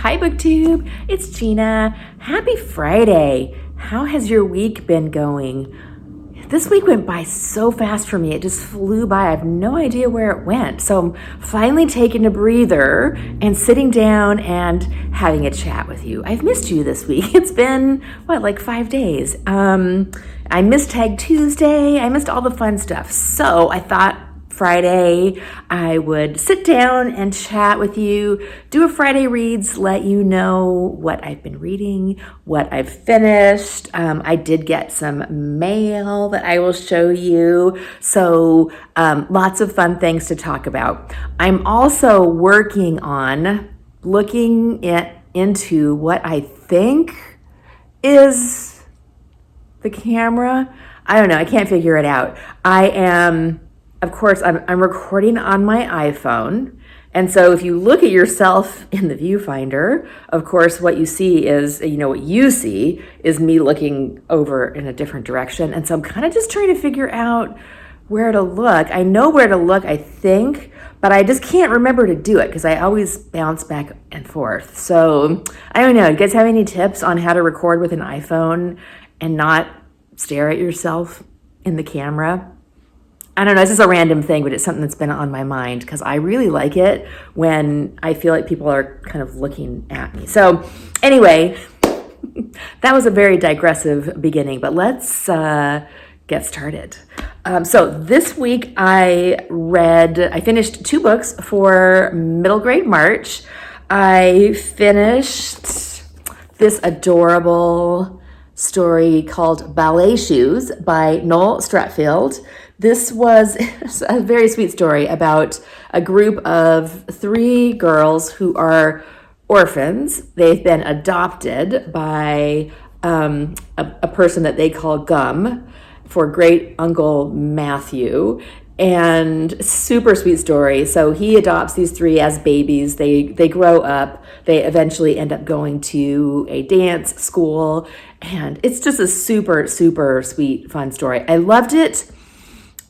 Hi BookTube, it's Gina. Happy Friday. How has your week been going? This week went by so fast for me. It just flew by. I have no idea where it went. So I'm finally taking a breather and sitting down and having a chat with you. I've missed you this week. It's been, like 5 days. I missed Tag Tuesday. I missed all the fun stuff. So I thought Friday I would sit down and chat with you, do a Friday reads, let you know what I've been reading, what I've finished. I did get some mail that I will show you. So lots of fun things to talk about. I'm also working on looking into what I think is the camera. I don't know. I can't figure it out. Of course, I'm recording on my iPhone. And so if you look at yourself in the viewfinder, of course, what you see is, what you see is me looking over in a different direction. And so I'm kind of just trying to figure out where to look. I know where to look, I think, but I just can't remember to do it because I always bounce back and forth. So I don't know. You guys have any tips on how to record with an iPhone and not stare at yourself in the camera? I don't know, it's just a random thing, but it's something that's been on my mind because I really like it when I feel like people are kind of looking at me. So anyway, that was a very digressive beginning, but let's get started. So this week I finished 2 books for middle grade March. I finished this adorable story called Ballet Shoes by Noel Streatfeild. This was a very sweet story about a group of 3 girls who are orphans. They've been adopted by a person that they call Gum for great uncle Matthew. And super sweet story. So he adopts these 3 as babies. They grow up. They eventually end up going to a dance school. And it's just a super, super sweet, fun story. I loved it.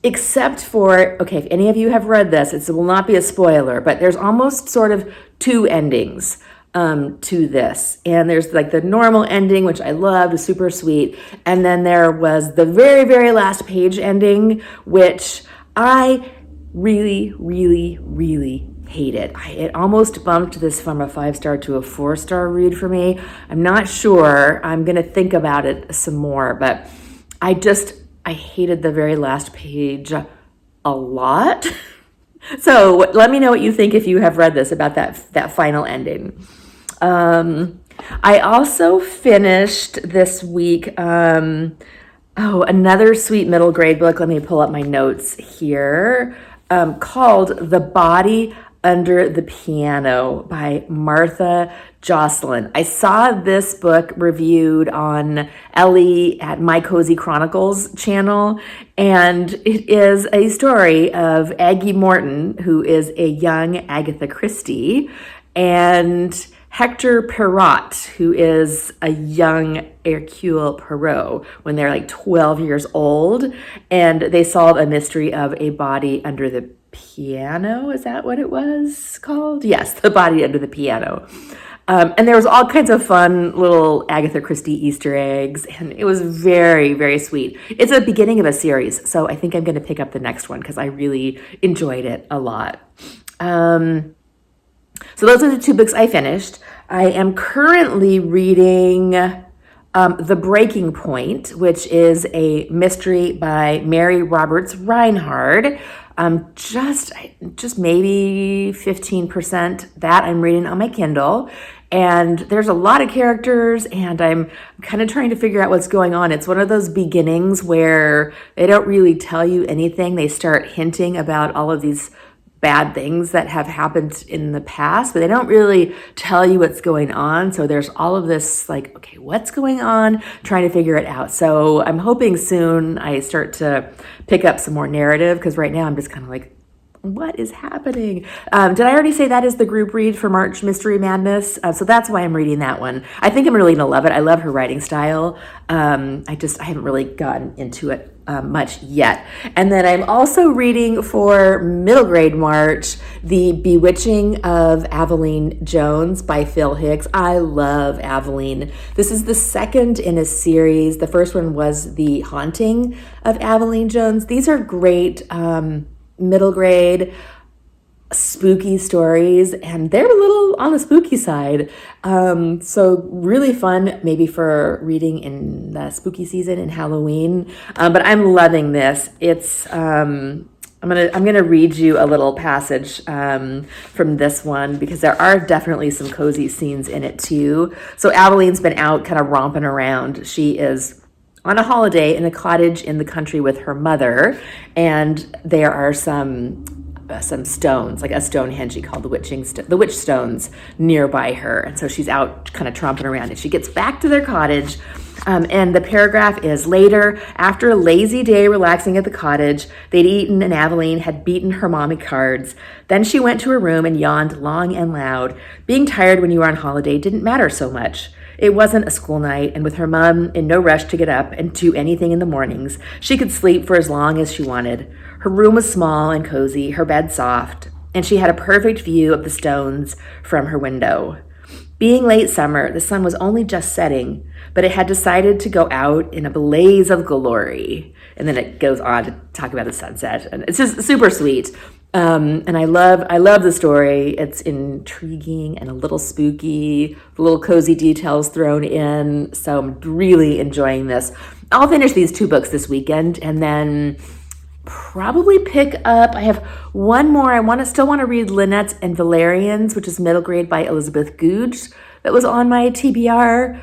Except for, if any of you have read this, it will not be a spoiler, but there's almost sort of 2 endings to this. And there's like the normal ending, which I loved, was super sweet. And then there was the very, very last page ending, which I really, really, really hated. It almost bumped this from a 5-star to a 4-star read for me. I'm not sure. I'm going to think about it some more, but I hated the very last page a lot. So let me know what you think if you have read this about that final ending. I also finished this week, another sweet middle grade book. Let me pull up my notes here, called The Body Under the Piano by Martha Jocelyn. I saw this book reviewed on Elli at My Cozy Chronicles channel, and it is a story of Aggie Morton, who is a young Agatha Christie, and Hector Perrot, who is a young Hercule Poirot when they're like 12 years old, and they solve a mystery of a body under the piano. Is that what it was called? Yes, The Body Under the Piano. And there was all kinds of fun little Agatha Christie Easter eggs, and it was very, very sweet. It's a beginning of a series, so I think I'm going to pick up the next one because I really enjoyed it a lot. So those are the 2 books I finished. I am currently reading The Breaking Point, which is a mystery by Mary Roberts Reinhard. Just maybe 15% that I'm reading on my Kindle. And there's a lot of characters, and I'm kind of trying to figure out what's going on. It's one of those beginnings where they don't really tell you anything. They start hinting about all of these bad things that have happened in the past, but they don't really tell you what's going on. So there's all of this like, okay, what's going on? Trying to figure it out. So I'm hoping soon I start to pick up some more narrative, because right now I'm just kind of like, what is happening? Did I already say that is the group read for March Mystery Madness? So that's why I'm reading that one. I think I'm really gonna love it. I love her writing style. I haven't really gotten into it much yet. And then I'm also reading for middle grade March, The Bewitching of Aveline Jones by Phil Hickes. I love Aveline. This is the second in a series. The first one was The Haunting of Aveline Jones. These are great middle grade spooky stories, and they're a little on the spooky side. So really fun maybe for reading in the spooky season in Halloween. But I'm loving this. It's I'm gonna read you a little passage from this one because there are definitely some cozy scenes in it too. So Aveline's been out kind of romping around. She is on a holiday in a cottage in the country with her mother, and there are some stones, like a Stonehenge called the witch stones nearby her. And so she's out kind of tromping around, and she gets back to their cottage. And the paragraph is, later, after a lazy day relaxing at the cottage, they'd eaten and Aveline had beaten her mommy cards. Then she went to her room and yawned long and loud. Being tired when you were on holiday didn't matter so much. It wasn't a school night, and with her mom in no rush to get up and do anything in the mornings, she could sleep for as long as she wanted. Her room was small and cozy, her bed soft, and she had a perfect view of the stones from her window. Being late summer, the sun was only just setting, but it had decided to go out in a blaze of glory. And then it goes on to talk about the sunset, and it's just super sweet. And I love the story. It's intriguing and a little spooky, little cozy details thrown in. So I'm really enjoying this. I'll finish these 2 books this weekend, and then probably pick up, I have one more. I still want to read Lynette's and Valerian's, which is middle grade by Elizabeth Googe. That was on my TBR.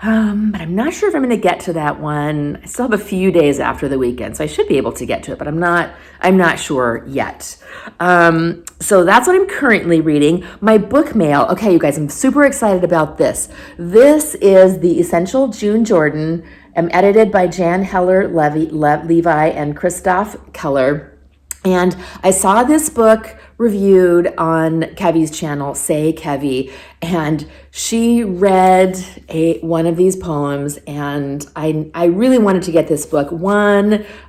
But I'm not sure if I'm going to get to that one. I still have a few days after the weekend, so I should be able to get to it, but I'm not sure yet. So that's what I'm currently reading. My book mail. Okay, you guys, I'm super excited about this. This is The Essential June Jordan. I'm edited by Jan Heller-Levi and Christoph Keller. And I saw this book reviewed on Kevy's channel, Say Kevy, and she read one of these poems, and I really wanted to get this book.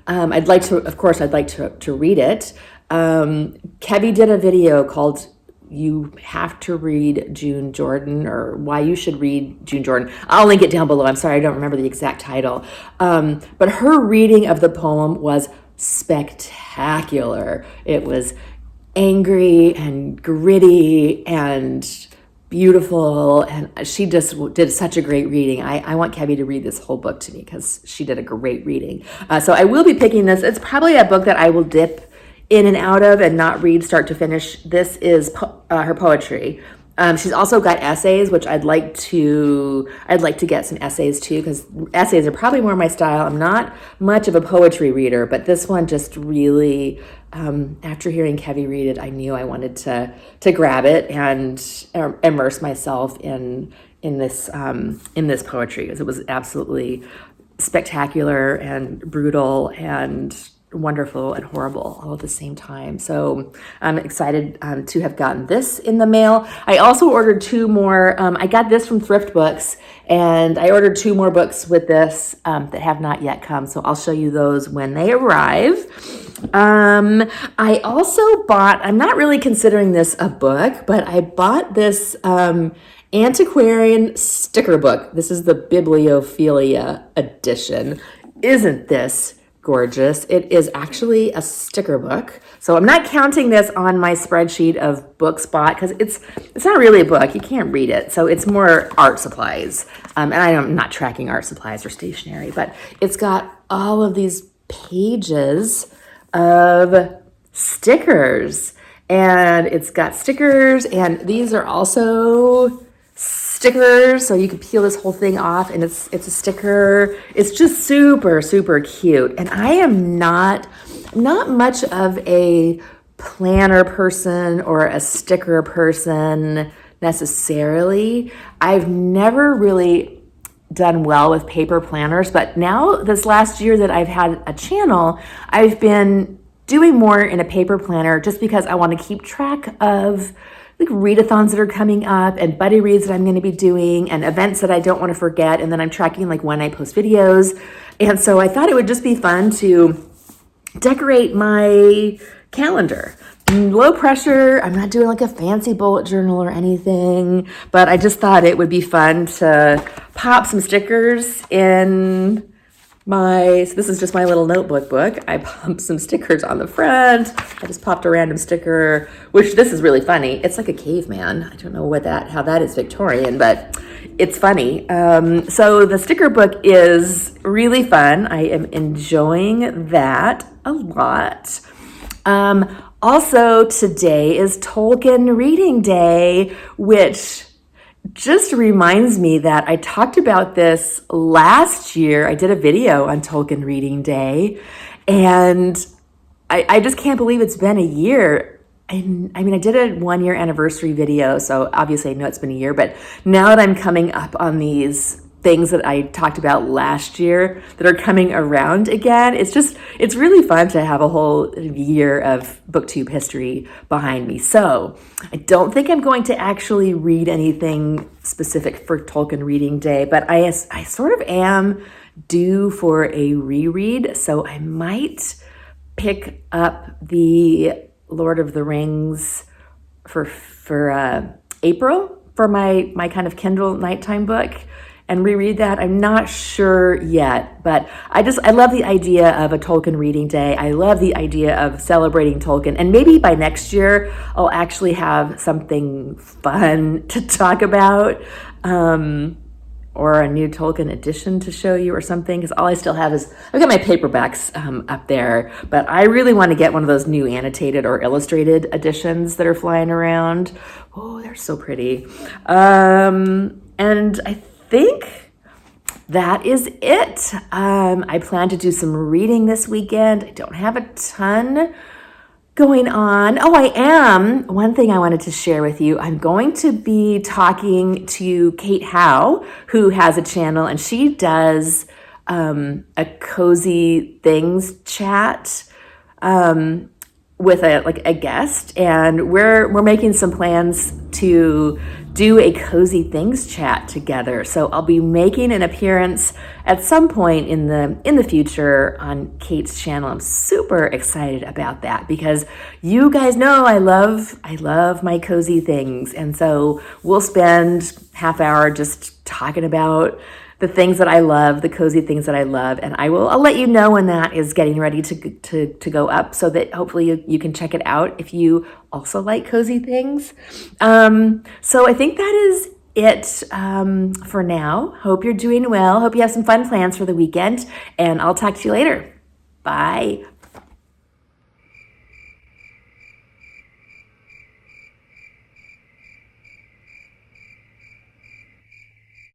I'd like to read it. Kevy did a video called You Have to Read June Jordan, or Why You Should Read June Jordan. I'll link it down below. I'm sorry, I don't remember the exact title. But her reading of the poem was spectacular. It was angry and gritty and beautiful, and she just did such a great reading. I want Kevy to read this whole book to me because she did a great reading. So I will be picking this. It's probably a book that I will dip in and out of and not read start to finish. This is her poetry. She's also got essays, which I'd like to get some essays too, because essays are probably more my style. I'm not much of a poetry reader, but this one just really, after hearing Kevy read it, I knew I wanted to grab it and immerse myself in this poetry, because it was absolutely spectacular and brutal and wonderful and horrible all at the same time. So I'm excited to have gotten this in the mail. I also ordered 2 more. I got this from Thrift Books, and I ordered 2 more books with this that have not yet come. So I'll show you those when they arrive. I also bought, I'm not really considering this a book, but I bought this Antiquarian sticker book. This is the Bibliophilia edition. Isn't this gorgeous? It is actually a sticker book. So I'm not counting this on my spreadsheet of books bought because it's not really a book. You can't read it. So it's more art supplies. And I'm not tracking art supplies or stationery, but it's got all of these pages of stickers. And it's got stickers, and these are also stickers, so you can peel this whole thing off, and it's a sticker. It's just super, super cute. And I am not much of a planner person or a sticker person necessarily. I've never really done well with paper planners, but now this last year that I've had a channel, I've been doing more in a paper planner just because I want to keep track of like readathons that are coming up and buddy reads that I'm going to be doing and events that I don't want to forget. And then I'm tracking like when I post videos. And so I thought it would just be fun to decorate my calendar. Low pressure. I'm not doing like a fancy bullet journal or anything, but I just thought it would be fun to pop some stickers in so this is just my little notebook book. I popped some stickers on the front. I just popped a random sticker, which this is really funny. It's like a caveman. I don't know how that is Victorian, but it's funny. So the sticker book is really fun. I am enjoying that a lot. Also, today is Tolkien Reading Day, which just reminds me that I talked about this last year. I did a video on Tolkien Reading Day, and I just can't believe it's been a year. And I mean, I did a 1-year anniversary video, so obviously I know it's been a year, but now that I'm coming up on these things that I talked about last year that are coming around again, it's really fun to have a whole year of booktube history behind me. So I don't think I'm going to actually read anything specific for Tolkien Reading Day, but I sort of am due for a reread, so I might pick up the Lord of the Rings for April for my kind of Kindle nighttime book and reread that. I'm not sure yet, but I love the idea of a Tolkien Reading Day. I love the idea of celebrating Tolkien, and maybe by next year I'll actually have something fun to talk about, or a new Tolkien edition to show you or something, because all I still have is, I've got my paperbacks up there, but I really want to get one of those new annotated or illustrated editions that are flying around. Oh, they're so pretty. And I think that is it. I plan to do some reading this weekend. I don't have a ton going on. Oh, I am. One thing I wanted to share with you. I'm going to be talking to Kate Howe, who has a channel, and she does a cozy things chat with a guest, and we're making some plans to do a cozy things chat together. So I'll be making an appearance at some point in the future on Kate's channel. I'm super excited about that because you guys know I love my cozy things, and so we'll spend half hour just talking about the things that I love, the cozy things that I love, and I'll let you know when that is getting ready to go up, so that hopefully you can check it out if you also like cozy things. So I think that is it for now. Hope you're doing well. Hope you have some fun plans for the weekend, and I'll talk to you later. Bye.